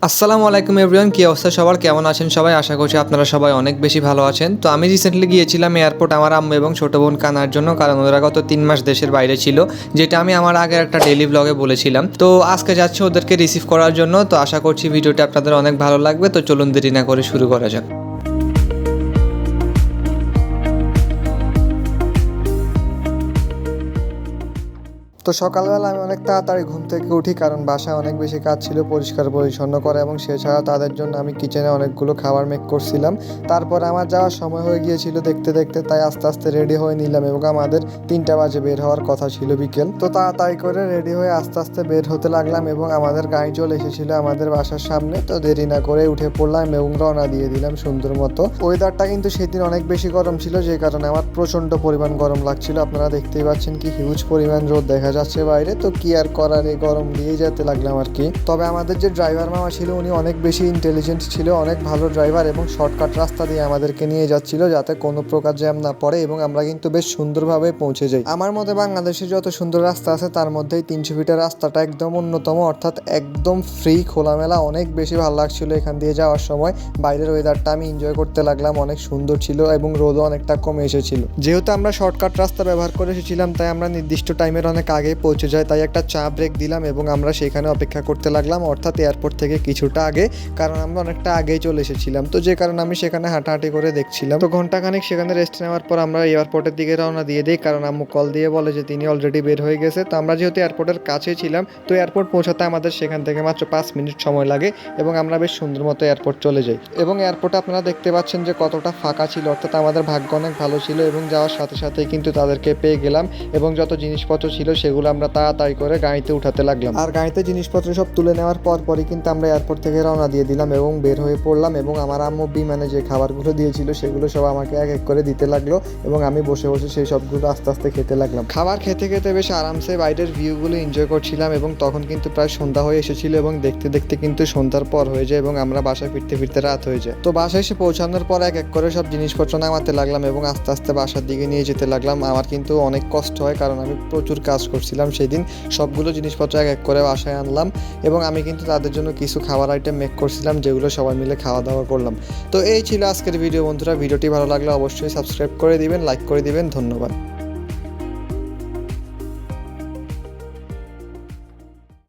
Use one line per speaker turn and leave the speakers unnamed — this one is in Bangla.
আসসালামু আলাইকুম এভরিওয়ান, কী অবস্থা সবার, কেমন আছেন সবাই? আশা করছি আপনারা সবাই অনেক বেশি ভালো আছেন। তো আমি রিসেন্টলি গিয়েছিলাম এয়ারপোর্ট আমার আম্মু এবং ছোটো বোন কানার জন্য, কারণ ওরা গত 3 মাস দেশের বাইরে ছিল, যেটা আমি আমার আগের একটা ডেইলি ব্লগে বলেছিলাম। তো আজকে যাচ্ছি ওদেরকে রিসিভ করার জন্য। তো আশা করছি ভিডিওটা আপনাদের অনেক ভালো লাগবে। তো চলুন দেরি না করে শুরু করা যাক। তো সকালবেলা আমি অনেক তাড়াতাড়ি ঘুম থেকে উঠি, কারণ বাসায় অনেক বেশি কাজ ছিল পরিষ্কার পরিচ্ছন্ন করা, এবং সেছাড়া তাদের জন্য আমি কিচেনে অনেকগুলো খাবার মেক করছিলাম। তারপরে আমার যাওয়ার সময় হয়ে গিয়েছিল দেখতে দেখতে, তাই আস্তে আস্তে রেডি হয়ে নিলাম, এবং আমাদের 3টা বাজে বের হওয়ার কথা ছিল বিকেল। তো তাড়াতাড়ি করে রেডি হয়ে আস্তে আস্তে বের হতে লাগলাম, এবং আমাদের গাড়ি চলে এসেছিল আমাদের বাসার সামনে। তো দেরি না করে উঠে পড়লাম এবং রওনা দিয়ে দিলাম সুন্দর মতো। ওয়েদারটা কিন্তু সেদিন অনেক বেশি গরম ছিল, যে কারণে আমার প্রচণ্ড পরিমাণ গরম লাগছিল। আপনারা দেখতেই পাচ্ছেন কি হিউজ পরিমাণ রোদ দেখা যাচ্ছে বাইরে। তো কি আর করার, এই গরম দিয়ে যেতে লাগলাম আর কি। তবে আমাদের যে ড্রাইভার মামা ছিল উনি অনেক বেশি ইন্টেলিজেন্ট ছিল, অনেক ভালো ড্রাইভার, এবং শর্টকাট রাস্তা দিয়ে আমাদেরকে নিয়ে যাচ্ছিল যাতে কোনো প্রকার জ্যাম না পড়ে এবং আমরা কিন্তু বেশ সুন্দরভাবে পৌঁছে যাই। আমার মতে বাংলাদেশে যত সুন্দর রাস্তা আছে তার মধ্যেই 300 ফিটের রাস্তাটা একদম অন্যতম, অর্থাৎ একদম ফ্রি, খোলামেলা, অনেক বেশি ভালো লাগছিল এখান দিয়ে যাওয়ার সময়। বাইরের ওয়েদারটা আমি এনজয় করতে লাগলাম, অনেক সুন্দর ছিল এবং রোদও অনেকটা কমে এসেছিল। যেহেতু আমরা শর্টকাট রাস্তা ব্যবহার করে এসেছিলাম, তাই আমরা নির্দিষ্ট টাইমের অনেক আগে পৌঁছে যায়। তাই একটা চা ব্রেক দিলাম এবং আমরা সেখানে অপেক্ষা করতে লাগলাম, অর্থাৎ এয়ারপোর্ট থেকে কিছুটা আগে, কারণ আমরা অনেকটা আগেই চলে এসেছিলাম। তো যে কারণে আমি সেখানে হাঁটাহাঁটি করে দেখছিলাম। তো ঘন্টাখানেক সেখানে রেস্ট নেওয়ার পর আমরা এয়ারপোর্টের দিকে রওনা দিয়ে দিই, কারণ আম্মু কল দিয়ে বলে যে তিনি অলরেডি বের হয়ে গেছে। তো আমরা যেহেতু এয়ারপোর্টের কাছে ছিলাম, তো এয়ারপোর্ট পৌঁছাতে আমাদের সেখান থেকে মাত্র 5 মিনিট সময় লাগে, এবং আমরা বেশ সুন্দর মতো এয়ারপোর্ট চলে যাই। এবং এয়ারপোর্টে আপনারা দেখতে পাচ্ছেন যে কতটা ফাঁকা ছিল, অর্থাৎ আমাদের ভাগ্য অনেক ভালো ছিল, এবং যাওয়ার সাথে সাথেই কিন্তু তাদেরকে পেয়ে গেলাম, এবং যত জিনিসপত্র ছিল সেগুলো আমরা তাড়াতাড়ি করে গাড়িতে উঠাতে লাগলাম। আর গাড়িতে জিনিসপত্র সব তুলে নেওয়ার পরই কিন্তু আমরা এয়ারপোর্ট থেকে রওনা দিয়ে দিলাম এবং বের হয়ে পড়লাম। এবং আমার আম্মু বিমানে যে খাবারগুলো দিয়েছিল সেগুলো সব আমাকে এক এক করে দিতে লাগলো, এবং আমি বসে বসে সেই সবগুলো আস্তে আস্তে খেতে লাগলাম। খাবার খেতে খেতে বেশ আরামসে বাইরের ভিউগুলো এনজয় করছিলাম, এবং তখন কিন্তু প্রায় সন্ধ্যা হয়ে এসেছিল, এবং দেখতে দেখতে কিন্তু সন্ধ্যার পর হয়ে যায়, এবং আমরা বাসায় ফিরতে ফিরতে রাত হয়ে যায়। তো বাসায় এসে পৌঁছানোর পর এক এক করে সব জিনিসপত্র নামাতে লাগলাম, এবং আস্তে আস্তে বাসার দিকে নিয়ে যেতে লাগলাম। আমার কিন্তু অনেক কষ্ট হয়, কারণ আমি প্রচুর কাজ করছিলাম সেদিন। সবগুলো জিনিসপত্র এক এক করে বাসায় আনলাম, এবং আমি কিন্তু তাদের জন্য কিছু খাবার আইটেম মেক করছিলাম, যেগুলো সবাই মিলে খাওয়া দাওয়া করলাম। তো এই ছিল আজকের ভিডিও বন্ধুরা। ভিডিওটি ভালো লাগলে অবশ্যই সাবস্ক্রাইব করে দিবেন, লাইক করে দিবেন। ধন্যবাদ।